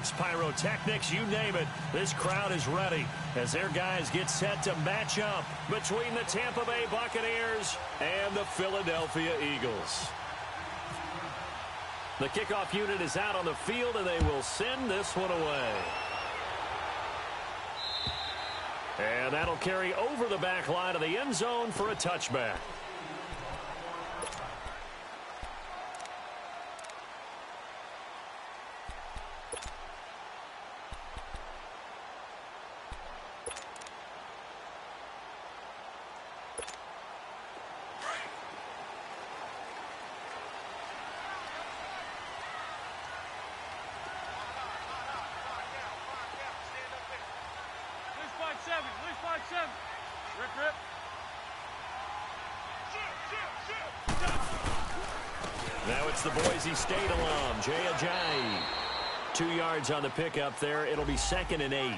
fireworks, pyrotechnics, you name it. This crowd is ready as their guys get set to match up between the Tampa Bay Buccaneers and the Philadelphia Eagles. The kickoff unit is out on the field, and they will send this one away. And that'll carry over the back line of the end zone for a touchback. Now it's the Boise State alum, Gywu. 2 yards on the pickup there. It'll be 2nd and 8.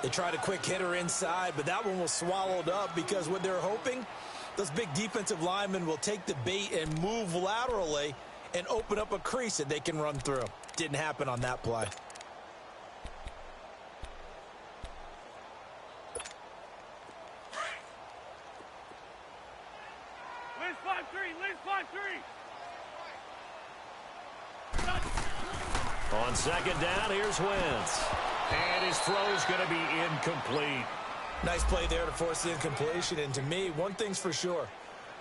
They tried a quick hitter inside, but that one was swallowed up because what they're hoping, those big defensive linemen will take the bait and move laterally and open up a crease that they can run through. Didn't happen on that play. On 2nd down, here's Wentz. And his throw is going to be incomplete. Nice play there to force the incompletion. And to me, one thing's for sure.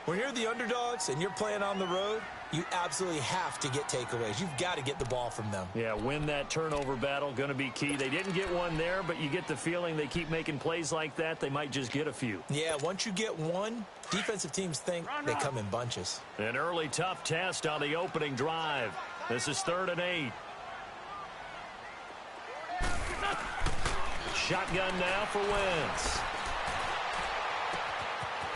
When you're the underdogs and you're playing on the road, you absolutely have to get takeaways. You've got to get the ball from them. Yeah, win that turnover battle, going to be key. They didn't get one there, but you get the feeling they keep making plays like that, they might just get a few. Yeah, once you get one, defensive teams think they come in bunches. An early tough test on the opening drive. This is 3rd and 8. Shotgun now for Wentz.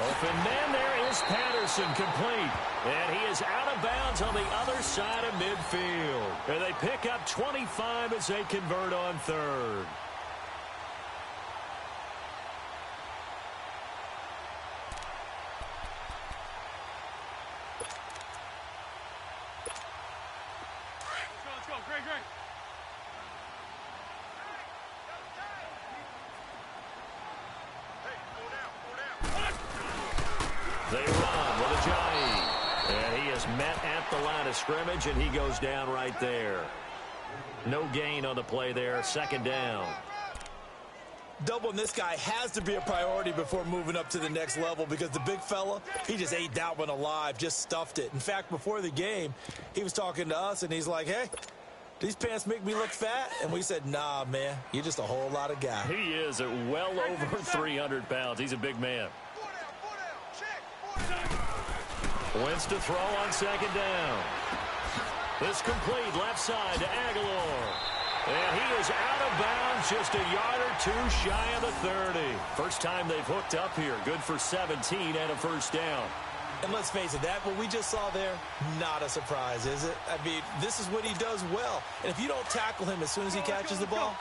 Open man, there is Patterson, complete. And he is out of bounds on the other side of midfield. And they pick up 25 as they convert on 3rd. Let's go. Great. They run with Gywu. And he is met at the line of scrimmage, and he goes down right there. No gain on the play there. 2nd down. Doubling this guy has to be a priority before moving up to the next level because the big fella, he just ate that one alive, just stuffed it. In fact, before the game, he was talking to us, and he's like, hey, these pants make me look fat? And we said, nah, man, you're just a whole lot of guy. He is at well over 300 pounds. He's a big man. Wentz to throw on 2nd down. This complete left side to Aguilar. And he is out of bounds, just a yard or two shy of the 30. First time they've hooked up here. Good for 17 and a 1st down. And let's face it, that what we just saw there, not a surprise, is it? I mean, this is what he does well. And if you don't tackle him as soon as he catches the ball,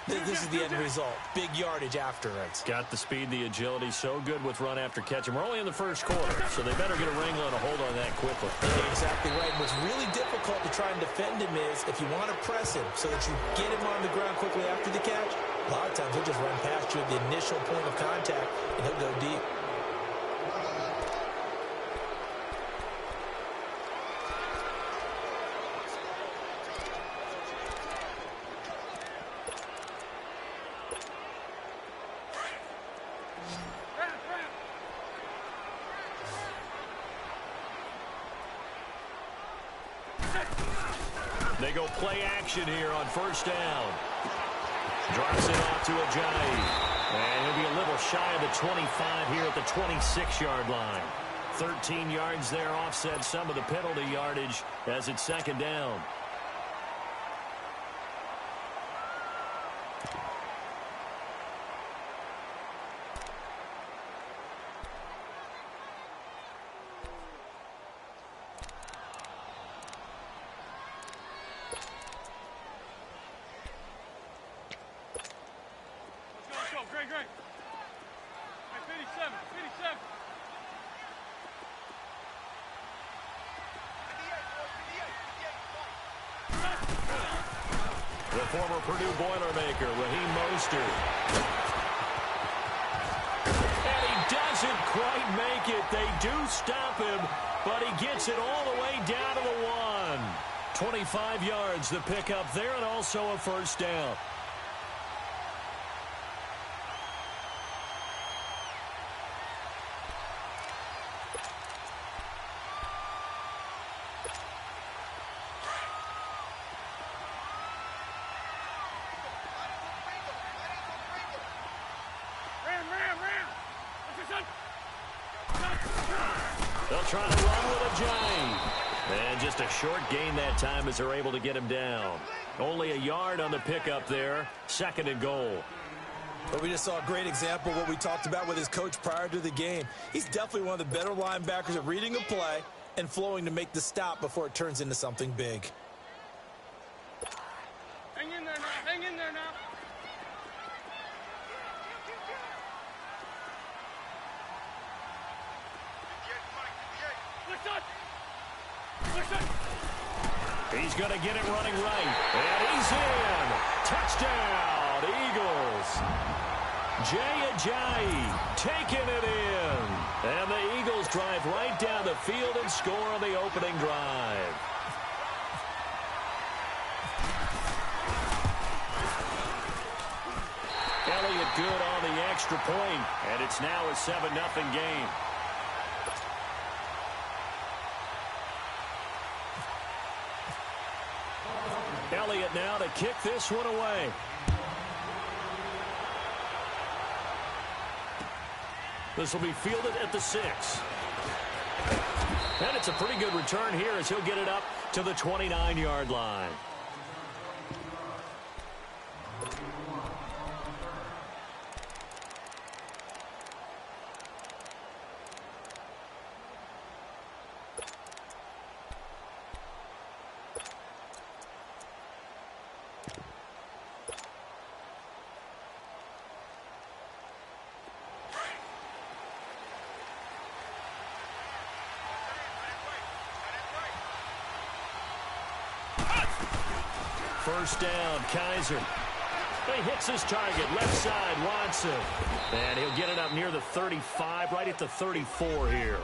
this is the end result. Big yardage afterwards. Got the speed, the agility, so good with run after catch. And we're only in the 1st quarter, so they better get a wrangle and a hold on that quickly. You're exactly right. And what's really difficult to try and defend him is if you want to press him so that you get him on the ground quickly after the catch, a lot of times he'll just run past you at the initial point of contact, and he'll go deep. They go play action here on 1st down. Drops it off to Gywu. And he'll be a little shy of the 25 here at the 26-yard line. 13 yards there, offset some of the penalty yardage as it's 2nd down. Great. 57. The former Purdue Boilermaker, Raheem Mostert. And he doesn't quite make it. They do stop him, but he gets it all the way down to the 1. 25 yards the pickup there, and also a first down. They'll try to run with a giant. And just a short gain that time as they're able to get him down. Only a yard on the pickup there. 2nd and goal. But we just saw a great example of what we talked about with his coach prior to the game. He's definitely one of the better linebackers at reading a play and flowing to make the stop before it turns into something big. Hang in there now. Hang in there now. He's going to get it running right. And he's in. Touchdown, Eagles. Gywu taking it in. And the Eagles drive right down the field and score on the opening drive. Elliott good on the extra point, and it's now a 7-0 game. Elliott now to kick this one away. This will be fielded at the 6. And it's a pretty good return here as he'll get it up to the 29-yard line. First down, Kaiser. He hits his target, left side, Watson. And he'll get it up near the 35, right at the 34 here.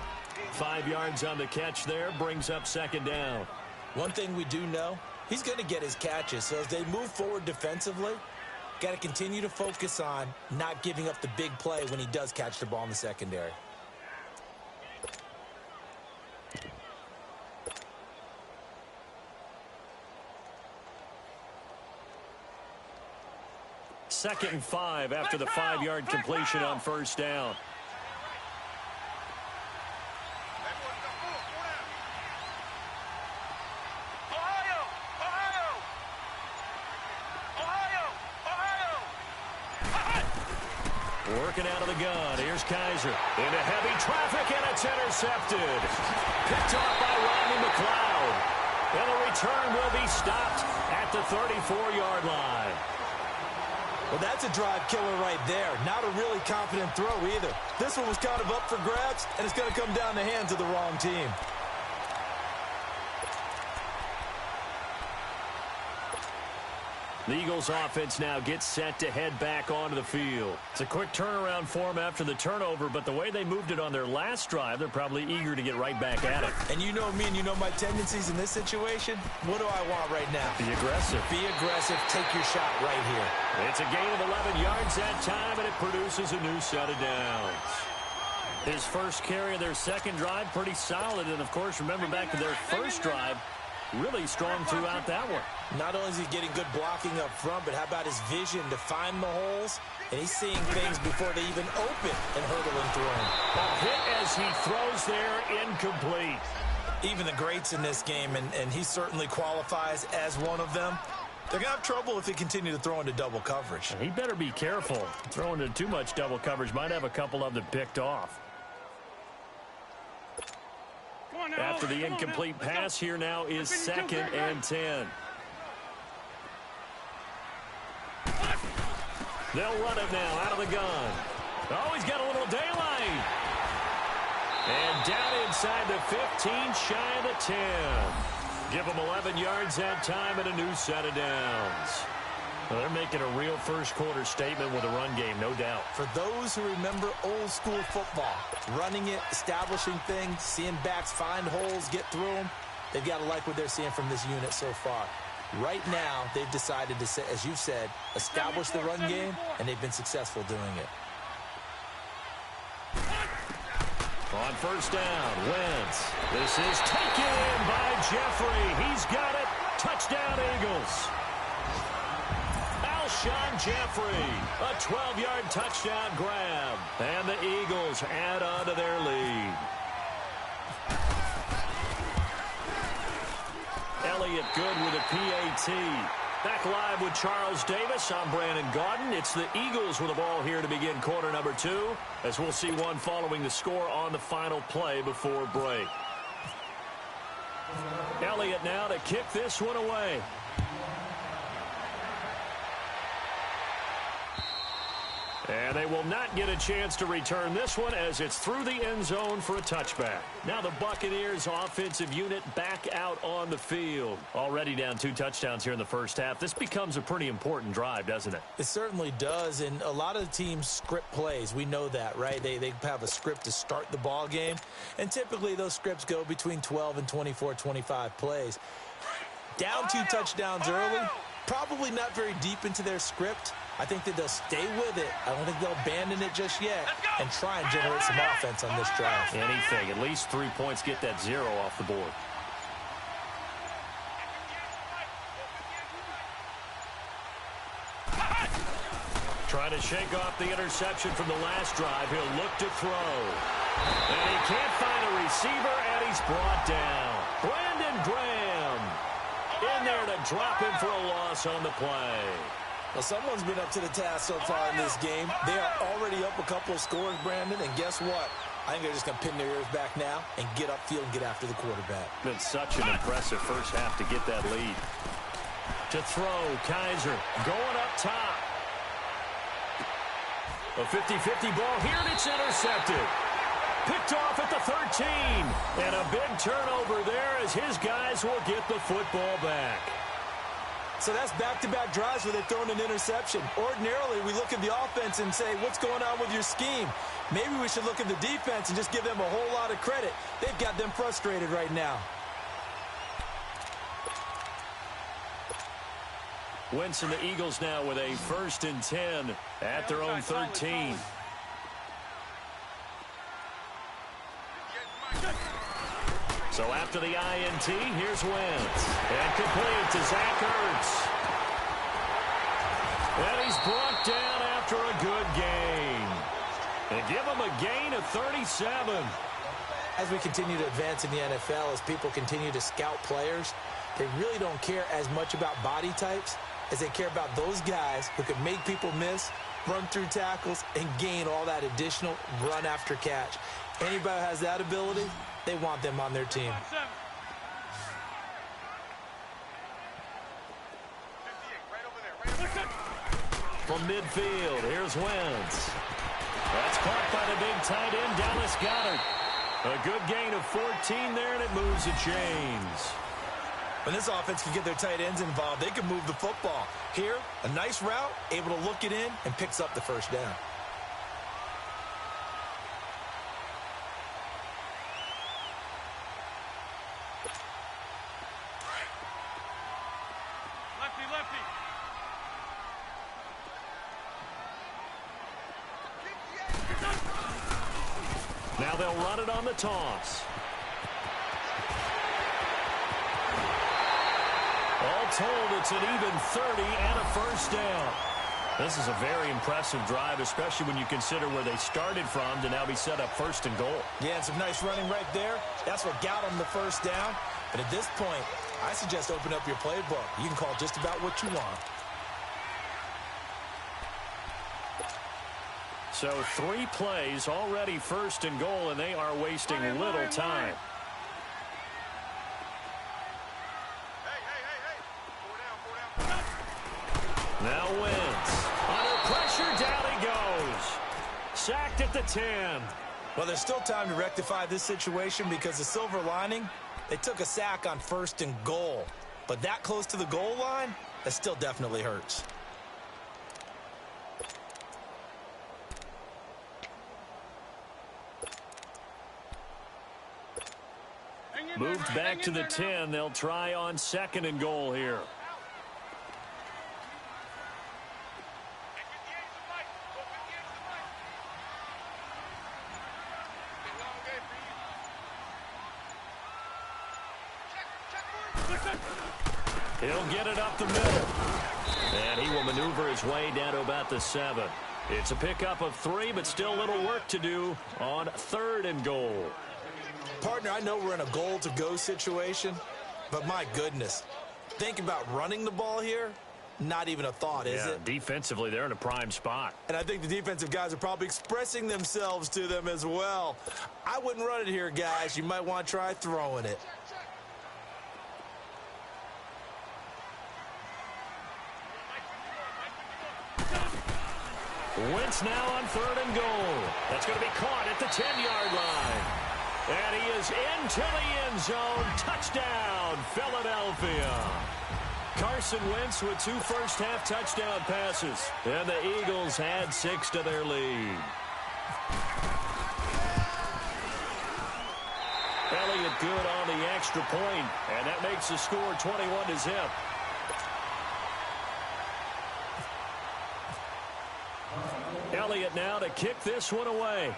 5 yards on the catch there, brings up 2nd down. One thing we do know, he's going to get his catches. So as they move forward defensively, got to continue to focus on not giving up the big play when he does catch the ball in the secondary. Second and 5 after the 5-yard completion on first down. Working out of the gun. Here's Kaiser. Into heavy traffic, and it's intercepted. Picked off by Rodney McLeod. And the return will be stopped at the 34-yard line. Well, that's a drive killer right there. Not a really confident throw either. This one was kind of up for grabs, and it's going to come down the hands of the wrong team. The Eagles offense now gets set to head back onto the field. It's a quick turnaround for them after the turnover, but the way they moved it on their last drive, they're probably eager to get right back at it. And you know me and you know my tendencies in this situation. What do I want right now? Be aggressive. Be aggressive. Take your shot right here. It's a gain of 11 yards that time, and it produces a new set of downs. His first carry of their second drive, pretty solid. And, of course, remember back to their first drive, really strong throughout that one. Not only is he getting good blocking up front, but how about his vision to find the holes? And he's seeing things before they even open and hurdling through him. A hit as he throws there, incomplete. Even the greats in this game, and he certainly qualifies as one of them, they're going to have trouble if they continue to throw into double coverage. He better be careful. Throwing into too much double coverage might have a couple of them picked off. After the incomplete pass, here now is 2nd and 10. They'll run it now out of the gun. Oh, he's got a little daylight. And down inside the 15, shy of the 10. Give them 11 yards that time and a new set of downs. Well, they're making a real first-quarter statement with a run game, no doubt. For those who remember old-school football, running it, establishing things, seeing backs find holes, get through them, they've got to like what they're seeing from this unit so far. Right now, they've decided to, as you said, establish the run game, and they've been successful doing it. On first down, Wentz. This is taken in by Jeffrey. He's got it. Touchdown, Eagles. Alshon Jeffrey, a 12-yard touchdown grab. And the Eagles add on to their lead. Elliott good with a PAT. Back live with Charles Davis. I'm Brandon Gaudin. It's the Eagles with the ball here to begin quarter number 2, as we'll see one following the score on the final play before break. Elliott now to kick this one away. And they will not get a chance to return this one as it's through the end zone for a touchback. Now the Buccaneers offensive unit back out on the field. Already down 2 touchdowns here in the first half. This becomes a pretty important drive, doesn't it? It certainly does, and a lot of the teams script plays. We know that, right? They have a script to start the ball game, and typically those scripts go between 12 and 24, 25 plays. Down 2 touchdowns early, probably not very deep into their script. I think that they'll stay with it. I don't think they'll abandon it just yet and try and generate some offense on this drive. Anything. At least 3 points, get that 0 off the board. Trying to shake off the interception from the last drive. He'll look to throw. And he can't find a receiver, and he's brought down. Brandon Graham in there to drop him for a loss on the play. Well, someone's been up to the task so far in this game. They are already up a couple of scores, Brandon, and guess what? I think they're just going to pin their ears back now and get upfield and get after the quarterback. Been such an impressive first half to get that lead. To throw, Kaiser going up top. A 50-50 ball here, and it's intercepted. Picked off at the 13. And a big turnover there as his guys will get the football back. So that's back-to-back drives where they've thrown an interception. Ordinarily, we look at the offense and say, what's going on with your scheme? Maybe we should look at the defense and just give them a whole lot of credit. They've got them frustrated right now. Wentz and the Eagles now with a 1st and 10 at their own 13. So after the INT, here's Wentz. And complete to Zach Ertz. And he's brought down after a good gain. And give him a gain of 37. As we continue to advance in the NFL, as people continue to scout players, they really don't care as much about body types as they care about those guys who can make people miss, run through tackles, and gain all that additional run after catch. Anybody who has that ability, they want them on their team. From midfield, here's Wentz. That's caught by the big tight end, Dallas Goedert. A good gain of 14 there, and it moves the chains. When this offense can get their tight ends involved, they can move the football. Here, a nice route, able to look it in, and picks up the first down. Now they'll run it on the toss. All told, it's an even 30 and a first down. This is a very impressive drive, especially when you consider where they started from to now be set up 1st and goal. Yeah, and some nice running right there. That's what got them the first down. But at this point, I suggest open up your playbook. You can call just about what you want. So 3 plays, already 1st and goal, and they are wasting little time. Now Wentz. Under pressure, down he goes. Sacked at the 10. Well, there's still time to rectify this situation because the silver lining, They took a sack on 1st and goal. But that close to the goal line, that still definitely hurts. Moved back to the 10. They'll try on 2nd and goal here. He'll get it up the middle. And he will maneuver his way down to about the 7. It's a pickup of 3, but still a little work to do on 3rd and goal. Partner, I know we're in a goal-to-go situation, but my goodness, think about running the ball here. Not even a thought, is it? Defensively, they're in a prime spot. And I think the defensive guys are probably expressing themselves to them as well. I wouldn't run it here, guys. You might want to try throwing it. Wentz now on 3rd and goal. That's going to be caught at the 10-yard line. And he is into the end zone. Touchdown, Philadelphia. Carson Wentz with 2 first-half touchdown passes. And the Eagles add 6 to their lead. Elliott good on the extra point, and that makes the score 21-0. Elliott now to kick this one away.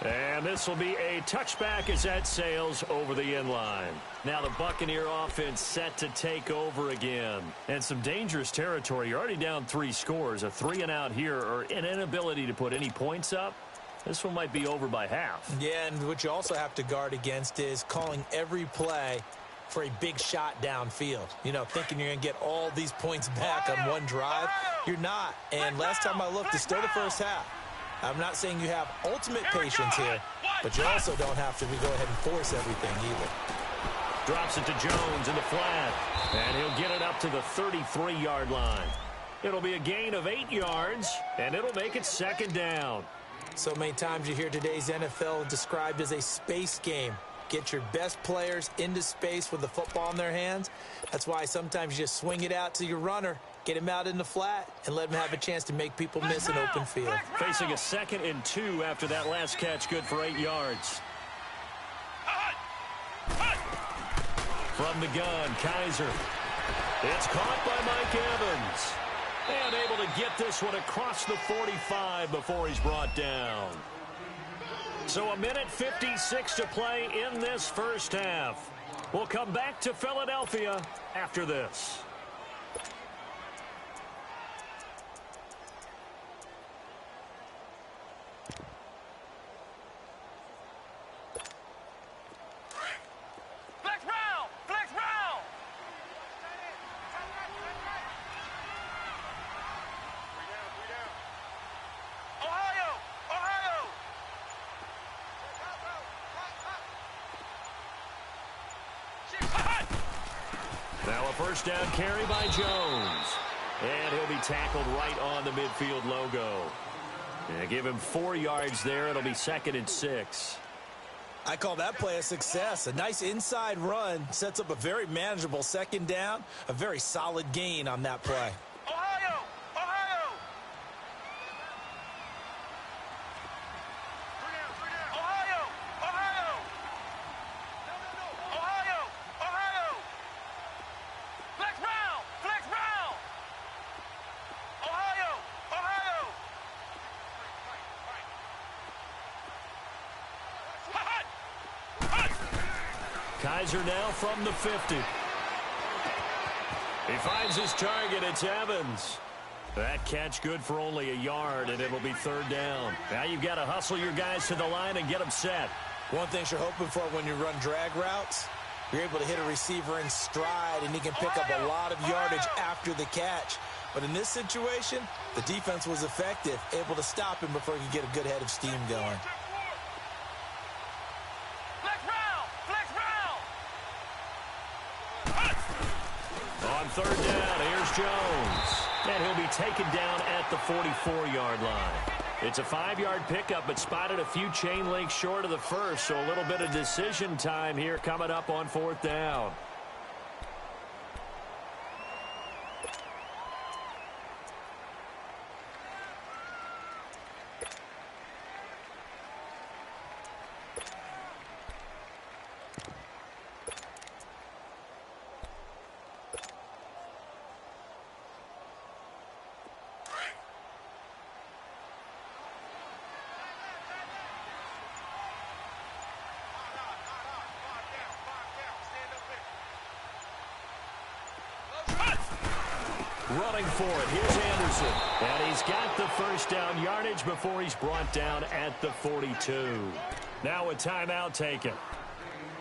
And this will be a touchback as that sails over the end line. Now the Buccaneer offense set to take over again. And some dangerous territory. You're already down 3 scores. A 3-and-out here, or an inability to put any points up. This one might be over by half. Yeah, and what you also have to guard against is calling every play for a big shot downfield. You know, thinking you're going to get all these points back on one drive. You're not. And last time I looked, it's still the first half. I'm not saying you have ultimate patience here, but you also don't have to go ahead and force everything either. Drops it to Jones in the flat, and he'll get it up to the 33-yard line. It'll be a gain of 8 yards, and it'll make it 2nd down. So many times you hear today's NFL described as a space game. Get your best players into space with the football in their hands. That's why sometimes you just swing it out to your runner, get him out in the flat, and let him have a chance to make people miss an open field. Facing a 2nd and 2 after that last catch, good for 8 yards. From the gun, Kaiser. It's caught by Mike Evans. And able to get this one across the 45 before he's brought down. So 1:56 to play in this first half. We'll come back to Philadelphia after this. Now a first down carry by Jones. And he'll be tackled right on the midfield logo. And give him 4 yards there. It'll be 2nd and 6. I call that play a success. A nice inside run sets up a very manageable 2nd down. A very solid gain on that play. Kaiser now from the 50. He finds his target. It's Evans. That catch good for only a yard, and it'll be 3rd down. Now you've got to hustle your guys to the line and get them set. One thing you're hoping for when you run drag routes, you're able to hit a receiver in stride, and he can pick up a lot of yardage after the catch. But in this situation, the defense was effective, able to stop him before he could get a good head of steam going. On 3rd down, here's Jones. And he'll be taken down at the 44-yard line. It's a 5-yard pickup, but spotted a few chain links short of the first, so a little bit of decision time here coming up on 4th down. Running for it, here's Anderson. And he's got the first down yardage before he's brought down at the 42. Now a timeout taken.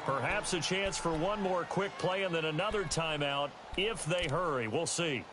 Perhaps a chance for one more quick play and then another timeout if they hurry. We'll see.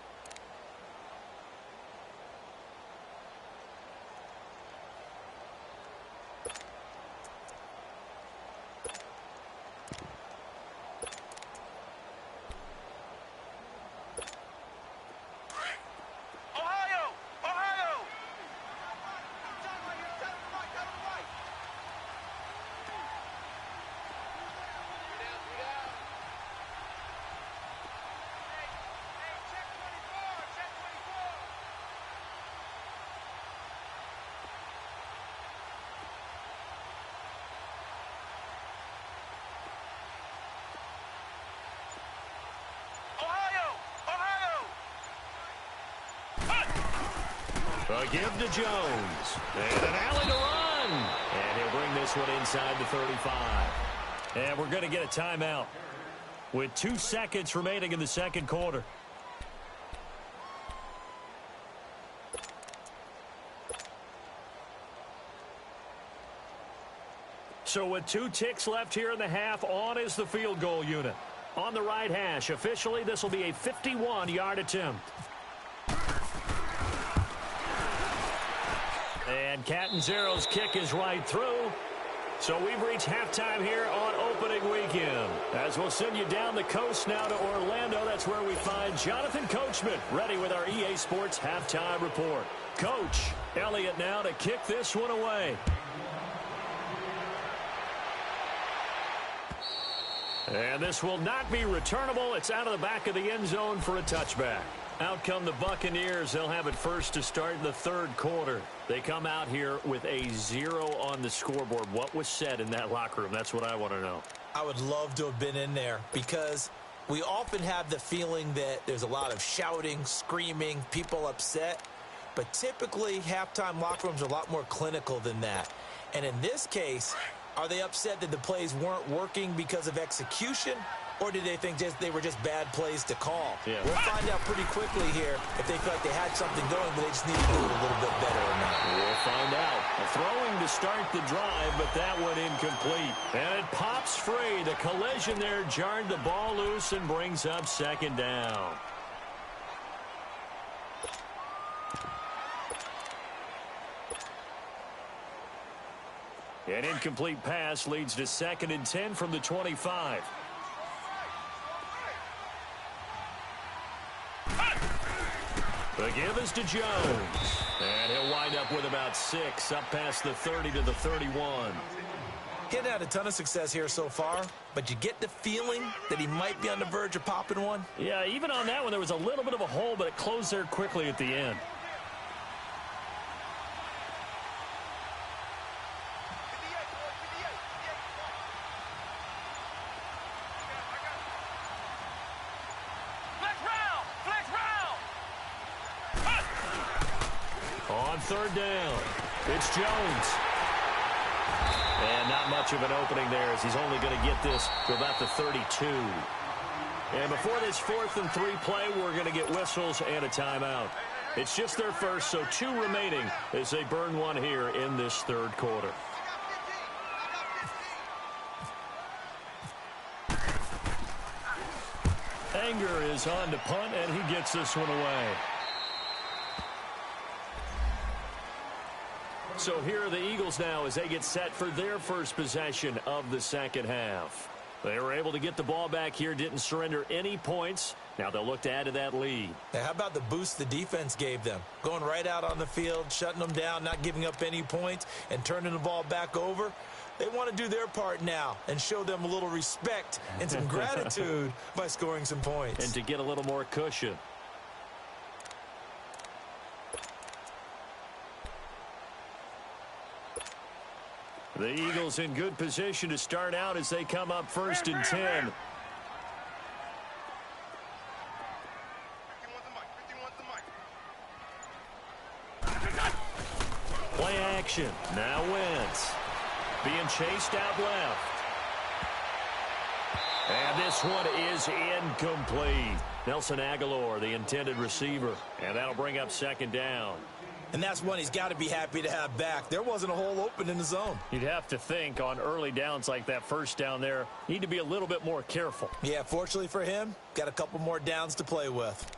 A give to Jones. And an alley to run. And he'll bring this one inside the 35. And we're going to get a timeout with 2 seconds remaining in the second quarter. So with 2 ticks left here in the half, on is the field goal unit. On the right hash, officially this will be a 51-yard attempt. And Catanzaro's kick is right through. So we've reached halftime here on opening weekend. As we'll send you down the coast now to Orlando, that's where we find Jonathan Coachman ready with our EA Sports halftime report. Coach Elliott now to kick this one away. And this will not be returnable. It's out of the back of the end zone for a touchback. Out come the Buccaneers. They'll have it first to start in the third quarter. They come out here with a 0 on the scoreboard. What was said in that locker room? That's what I want to know. I would love to have been in there because we often have the feeling that there's a lot of shouting, screaming, people upset. But typically, halftime locker rooms are a lot more clinical than that. And in this case, are they upset that the plays weren't working because of execution? Or did they think they were just bad plays to call? Yeah. We'll find out pretty quickly here if they feel like they had something going, but they just need to do it a little bit better or not. We'll find out. A throwing to start the drive, but that one incomplete. And it pops free. The collision there jarred the ball loose and brings up second down. An incomplete pass leads to 2nd and 10 from the 25. The give is to Jones. And he'll wind up with about 6, up past the 30 to the 31. He hadn't had a ton of success here so far, but you get the feeling that he might be on the verge of popping one. Yeah, even on that one, there was a little bit of a hole, but it closed there quickly at the end. Third down. It's Jones. And not much of an opening there as he's only going to get this to about the 32. And before this 4th and 3 play, we're going to get whistles and a timeout. It's just their first, so 2 remaining as they burn one here in this third quarter. Anger is on to punt, and he gets this one away. So here are the Eagles now as they get set for their first possession of the second half. They were able to get the ball back here, didn't surrender any points. Now they'll look to add to that lead. Now, how about the boost the defense gave them? Going right out on the field, shutting them down, not giving up any points, and turning the ball back over. They want to do their part now and show them a little respect and some gratitude by scoring some points. And to get a little more cushion. The Eagles in good position to start out as they come up first and 10. Play action. Now Wentz. Being chased out left. And this one is incomplete. Nelson Aguilar, the intended receiver. And that'll bring up second down. And that's one he's got to be happy to have back. There wasn't a hole open in the zone. You'd have to think on early downs like that first down there, need to be a little bit more careful. Yeah, fortunately for him, got a couple more downs to play with.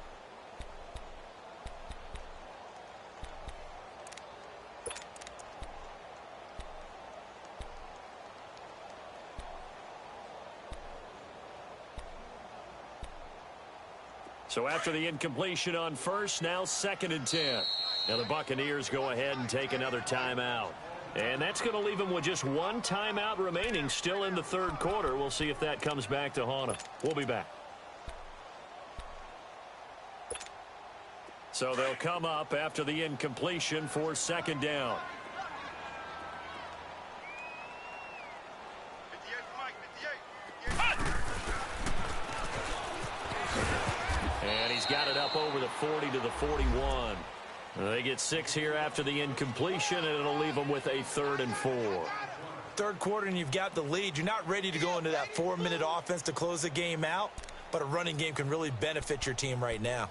So after the incompletion on first, now second and 10. Now the Buccaneers go ahead and take another timeout. And that's going to leave them with just one timeout remaining still in the third quarter. We'll see if that comes back to haunt them. We'll be back. So they'll come up after the incompletion for second down. And he's got it up over the 40 to the 41. They get 6 here after the incompletion, and it'll leave them with a 3rd and 4. Third quarter, and you've got the lead. You're not ready to go into that 4-minute offense to close the game out, but a running game can really benefit your team right now.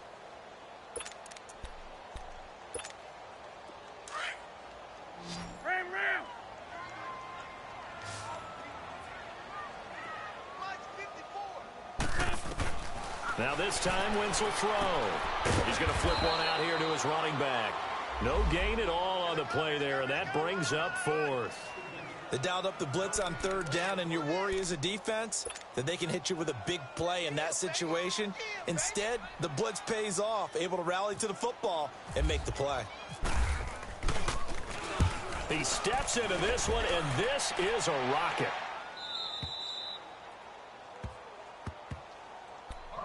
Now this time, Wentz will throw. He's going to flip one out here to his running back. No gain at all on the play there, and that brings up 4th. They dialed up the blitz on 3rd down, and your worry as a defense that they can hit you with a big play in that situation. Instead, the blitz pays off, able to rally to the football and make the play. He steps into this one, and this is a rocket.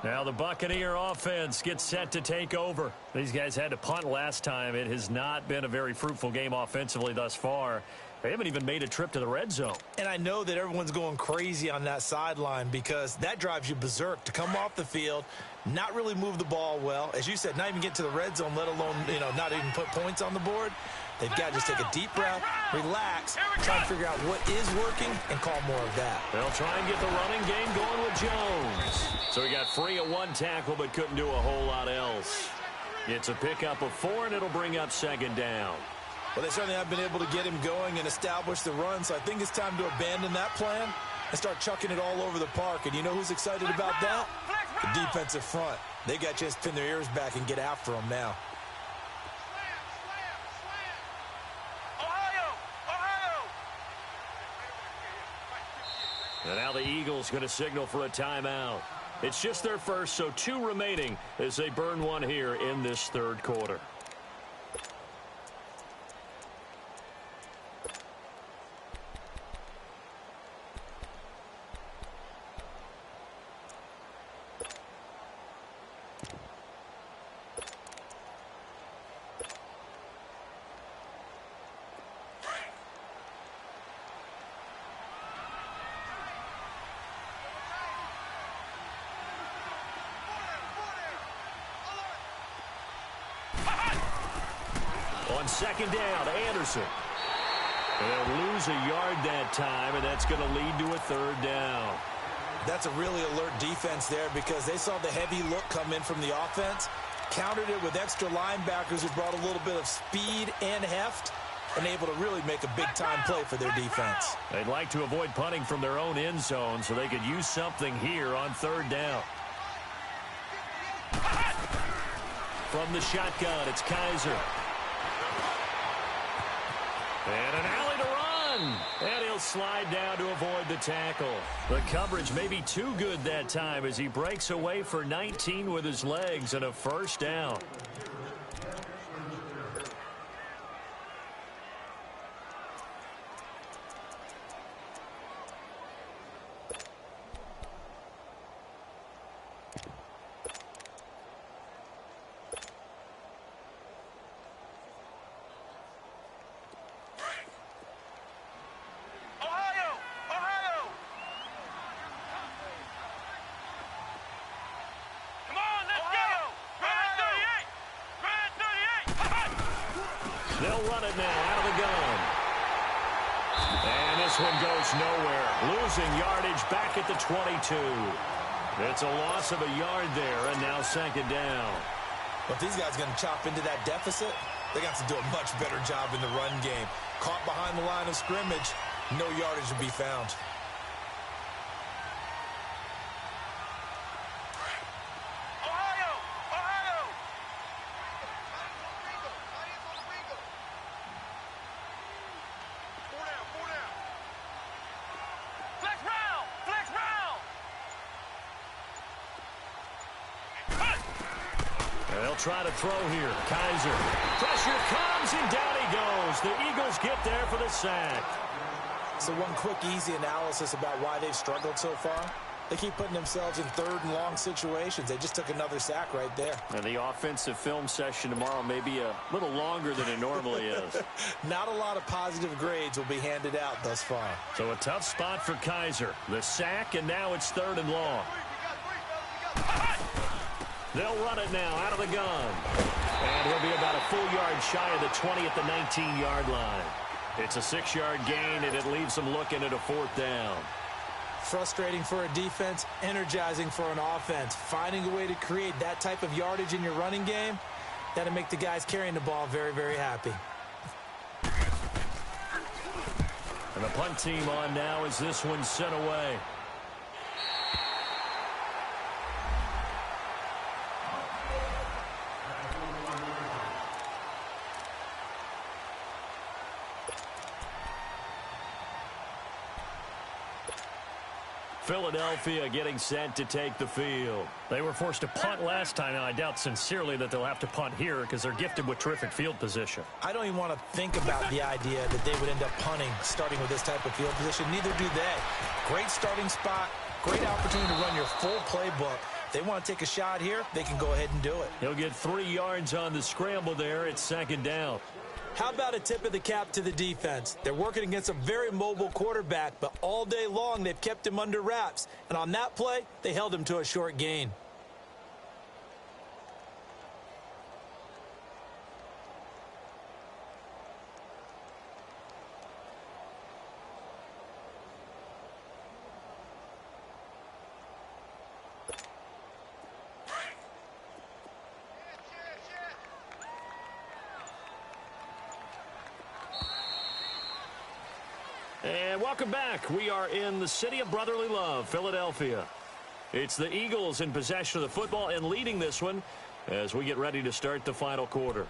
Now the Buccaneer offense gets set to take over. These guys had to punt last time. It has not been a very fruitful game offensively thus far. They haven't even made a trip to the red zone. And I know that everyone's going crazy on that sideline because that drives you berserk to come off the field, not really move the ball well. As you said, not even get to the red zone, let alone, not even put points on the board. They've got to just take a deep breath, relax, try to figure out what is working, and call more of that. They'll try and get the running game going with Jones. So he got free of 1 tackle but couldn't do a whole lot else. It's a pickup of 4, and it'll bring up second down. Well, they certainly have been able to get him going and establish the run, so I think it's time to abandon that plan and start chucking it all over the park. And you know who's excited about that? The defensive front. They got a chance to pin their ears back and get after him now. And now the Eagles going to signal for a timeout. It's just their first, so 2 remaining as they burn one here in this third quarter. On second down, Anderson. They'll lose a yard that time, and that's going to lead to a 3rd down. That's a really alert defense there because they saw the heavy look come in from the offense, countered it with extra linebackers who brought a little bit of speed and heft, and able to really make a big-time play for their defense. They'd like to avoid punting from their own end zone so they could use something here on 3rd down. From the shotgun, it's Kaiser. And an alley to run. And he'll he'll slide down to avoid the tackle. The coverage may be too good that time as he breaks away for 19 with his legs and a first down. They'll run it now out of the gun. And this one goes nowhere. Losing yardage back at the 22. It's a loss of a yard there, and now second down. But if these guys are going to chop into that deficit, they got to do a much better job in the run game. Caught behind the line of scrimmage, no yardage to be found. They'll try to throw here. Kaiser. Pressure comes, and down he goes. The Eagles get there for the sack. So one quick, easy analysis about why they've struggled so far. They keep putting themselves in third and long situations. They just took another sack right there. And the offensive film session tomorrow may be a little longer than it normally is. Not a lot of positive grades will be handed out thus far. So a tough spot for Kaiser. The sack, and now it's third and long. They'll run it now out of the gun. And he'll be about a full yard shy of the 20 at the 19-yard line. It's a 6-yard gain, and it leaves them looking at a fourth down. Frustrating for a defense, energizing for an offense. Finding a way to create that type of yardage in your running game, that'll make the guys carrying the ball very, very happy. And the punt team on now as this one's sent away. Philadelphia getting set to take the field. They were forced to punt last time, and I doubt sincerely that they'll have to punt here because they're gifted with terrific field position. I don't even want to think about the idea that they would end up punting starting with this type of field position. Neither do they. Great starting spot, great opportunity to run your full playbook. If they want to take a shot here, they can go ahead and do it. He'll get 3 yards on the scramble there. It's second down. How about a tip of the cap to the defense? They're working against a very mobile quarterback, but all day long they've kept him under wraps. And on that play, they held him to a short gain. And welcome back. We are in the city of brotherly love, Philadelphia. It's the Eagles in possession of the football and leading this one as we get ready to start the final quarter.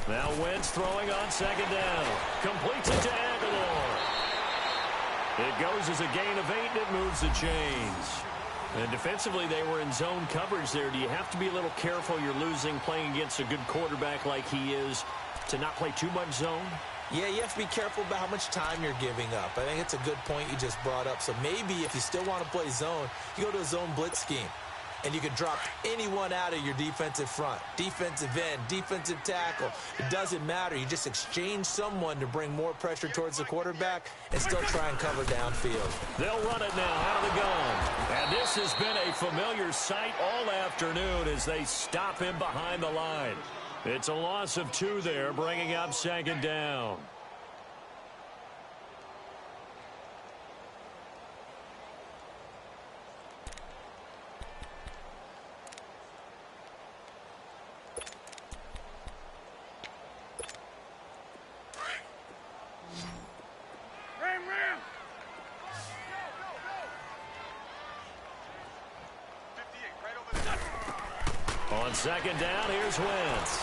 Now Wentz throwing on second down. Completes it to Aguilar. It goes as a gain of 8, and it moves the chains. And defensively, they were in zone coverage there. Do you have to be a little careful? You're losing, playing against a good quarterback like he is, to not play too much zone? Yeah, you have to be careful about how much time you're giving up. I think it's a good point you just brought up. So maybe if you still want to play zone, you go to a zone blitz scheme. And you can drop anyone out of your defensive front. Defensive end, defensive tackle. It doesn't matter. You just exchange someone to bring more pressure towards the quarterback and still try and cover downfield. They'll run it now out of the gun. And this has been a familiar sight all afternoon as they stop him behind the line. It's a loss of 2 there, bringing up second down. On second down, here's Wentz.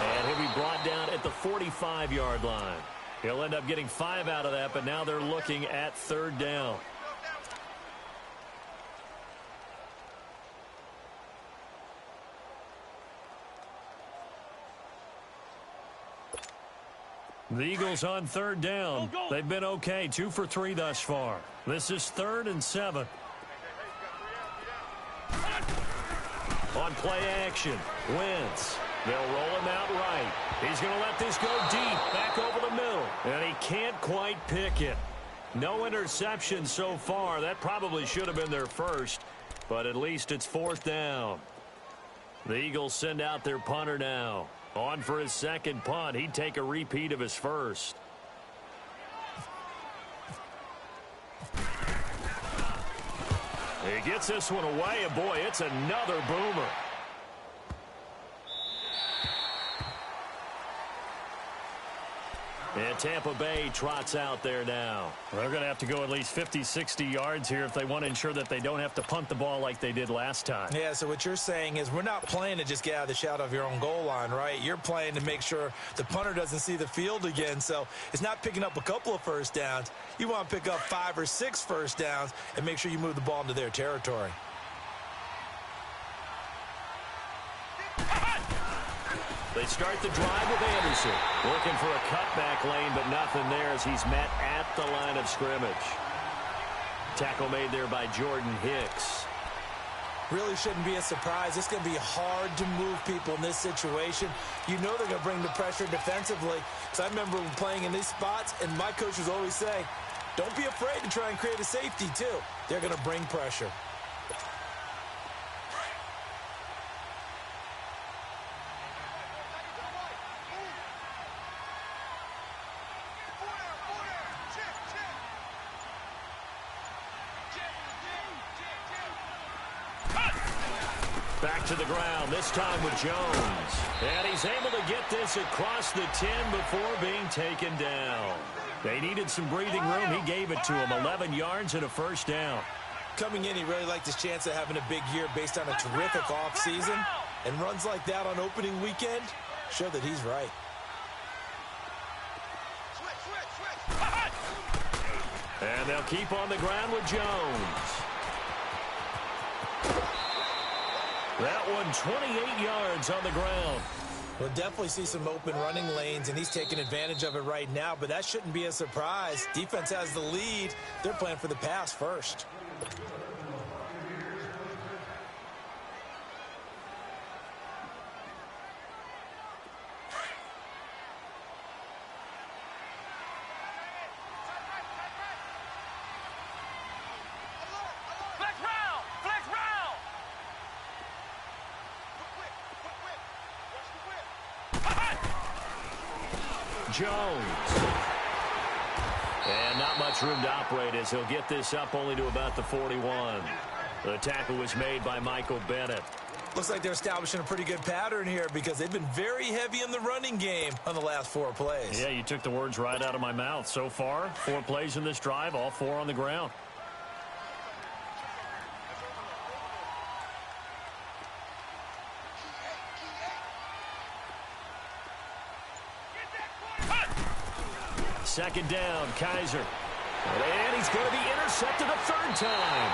And he'll be brought down at the 45-yard line. He'll end up getting 5 out of that, but now they're looking at third down. The Eagles on third down. They've been okay, 2 for 3 thus far. This is 3rd and 7. On play action, Wentz. They'll roll him out right. He's going to let this go deep, back over the middle. And he can't quite pick it. No interception so far. That probably should have been their first, but at least it's 4th down. The Eagles send out their punter now. On for his second punt. He'd take a repeat of his first. He gets this one away, and boy, it's another boomer. And Tampa Bay trots out there now. They're going to have to go at least 50, 60 yards here if they want to ensure that they don't have to punt the ball like they did last time. Yeah, so what you're saying is we're not playing to just get out of the shadow of your own goal line, right? You're playing to make sure the punter doesn't see the field again. So it's not picking up a couple of first downs. You want to pick up 5 or 6 first downs and make sure you move the ball into their territory. They start the drive with Anderson. Looking for a cutback lane, but nothing there as he's met at the line of scrimmage. Tackle made there by Jordan Hicks. Really shouldn't be a surprise. It's going to be hard to move people in this situation. You know they're going to bring the pressure defensively. So I remember playing in these spots, and my coaches always say, don't be afraid to try and create a safety, too. They're going to bring pressure. Back to the ground, this time with Jones. And he's able to get this across the 10 before being taken down. They needed some breathing room. He gave it to him. 11 yards and a first down. Coming in, he really liked his chance of having a big year based on a terrific offseason. And runs like that on opening weekend show that he's right. And they'll keep on the ground with Jones. That one 28 yards on the ground. We'll definitely see some open running lanes, and he's taking advantage of it right now, but that shouldn't be a surprise. Defense has the lead. They're playing for the pass first. Jones. And not much room to operate as he'll get this up only to about the 41. The tackle was made by Michael Bennett. Looks like they're establishing a pretty good pattern here because they've been very heavy in the running game on the last 4 plays. Yeah, you took the words right out of my mouth. So far, 4 plays in this drive, all 4 on the ground. Second down, Kaiser. And he's going to be intercepted a 3rd time.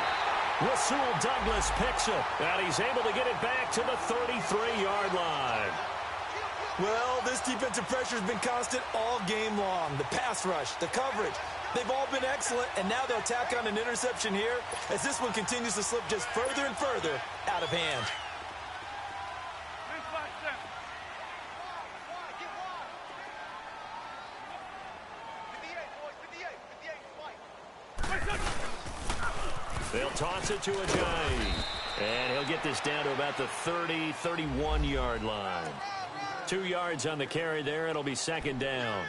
Rasul Douglas picks it, and he's able to get it back to the 33-yard line. Well, this defensive pressure has been constant all game long. The pass rush, the coverage, they've all been excellent, and now they'll tack on an interception here as this one continues to slip just further and further out of hand. They'll toss it to Ajayi. And he'll get this down to about the 30, 31-yard line. 2 yards on the carry there. It'll be second down.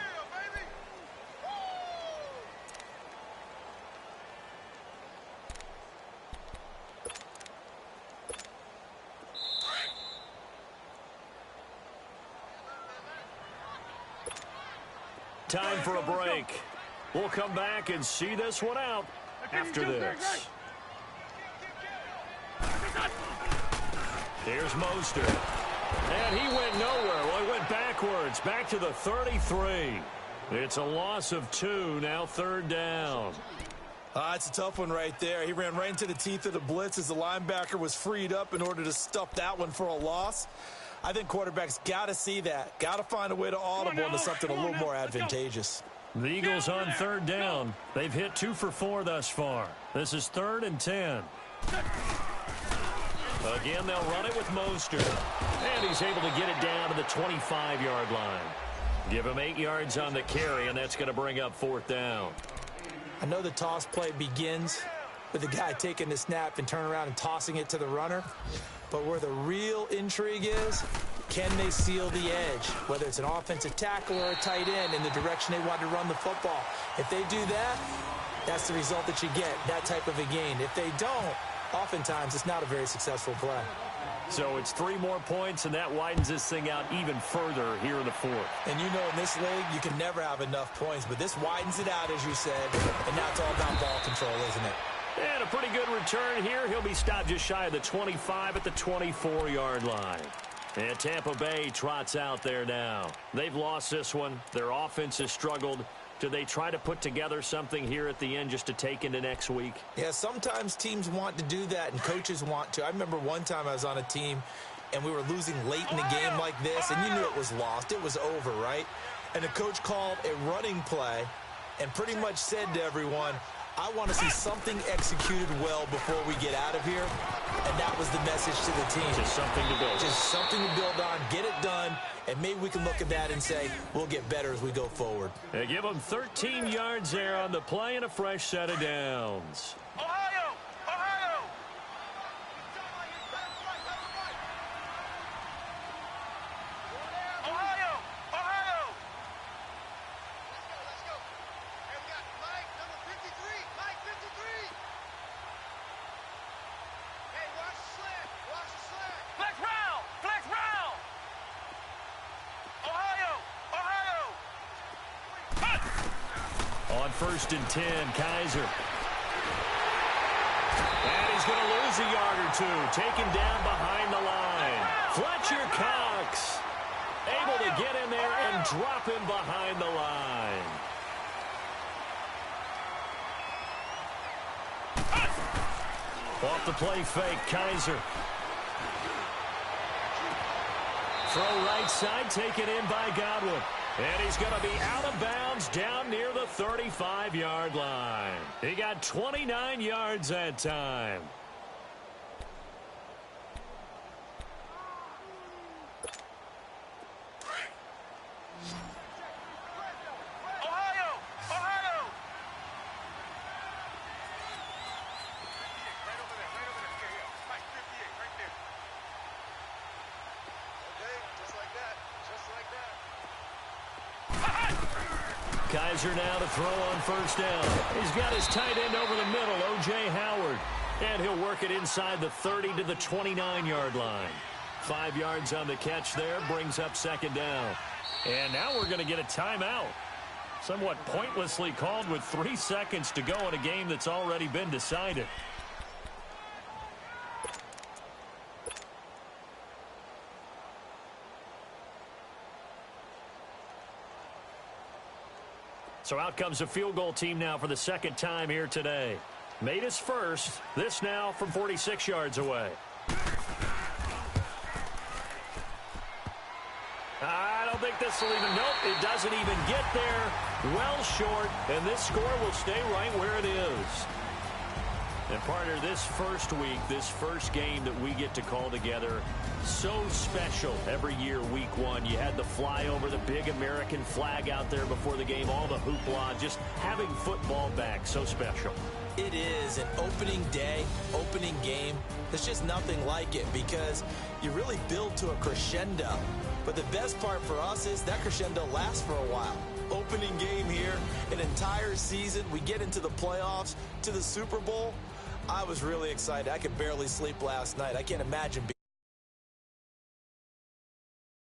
Time for a break. We'll come back and see this one out after this. Here's Mostert. And he went nowhere. Well, he went backwards, back to the 33. It's a loss of 2, now 3rd down. It's a tough one right there. He ran right into the teeth of the blitz as the linebacker was freed up in order to stuff that one for a loss. I think quarterbacks got to see that. Got to find a way to audible into something a little more advantageous. The Eagles on 3rd down. They've hit 2 for 4 thus far. This is 3rd and 10. Again, they'll run it with Mostert. And he's able to get it down to the 25-yard line. Give him 8 yards on the carry, and that's going to bring up 4th down. I know the toss play begins with the guy taking the snap and turning around and tossing it to the runner. But where the real intrigue is, can they seal the edge? Whether it's an offensive tackle or a tight end in the direction they want to run the football. If they do that, that's the result that you get, that type of a gain. If they don't, oftentimes it's not a very successful play. So it's 3 more points, and that widens this thing out even further here in the 4th. And you know in this league, you can never have enough points, but this widens it out, as you said, and now it's all about ball control, isn't it? And a pretty good return here. He'll be stopped just shy of the 25 at the 24-yard line. And Tampa Bay trots out there now. They've lost this one. Their offense has struggled. Do they try to put together something here at the end just to take into next week? Yeah, sometimes teams want to do that and coaches want to. I remember one time I was on a team and we were losing late in the game like this, and you knew it was lost. It was over, right? And the coach called a running play and pretty much said to everyone, I want to see something executed well before we get out of here. And that was the message to the team. Just something to build. Just something to build on, get it done, and maybe we can look at that and say, we'll get better as we go forward. They give them 13 yards there on the play and a fresh set of downs. Ohio! Ohio! Ohio! Ohio! Let's go. Hey, we got Mike, number 53. Mike, 53. Hey, watch the slant. Watch the slant. Flex round! Flex round! Ohio! Ohio! On 1st and 10, Kaiser. And he's going to lose a yard or 2. Taken down behind the line. Fletcher Cox able to get in there and drop him behind the line. Off the play fake, Kaiser. Throw right side, taken in by Godwin. And he's going to be out of bounds down near the 35-yard line. He got 29 yards that time. Ohio! Ohio! Right over there. Yeah. Mike, 58, right there. Okay, just like that. Just like that. Kaiser now to throw on 1st down. He's got his tight end over the middle, O.J. Howard. And he'll work it inside the 30 to the 29-yard line. 5 yards on the catch there, brings up 2nd down. And now we're going to get a timeout. Somewhat pointlessly called with 3 seconds to go in a game that's already been decided. So out comes a field goal team now for the 2nd time here today. Made his first. This now from 46 yards away. I don't think this will even, nope, it doesn't even get there. Well short, and this score will stay right where it is. And partner, this first week, this first game that we get to call together, so special every year, week 1. You had the flyover, the big American flag out there before the game, all the hoopla, just having football back, so special. It is an opening day, opening game. There's just nothing like it because you really build to a crescendo. But the best part for us is that crescendo lasts for a while. Opening game here, an entire season. We get into the playoffs, to the Super Bowl. I was really excited. I could barely sleep last night. I can't imagine being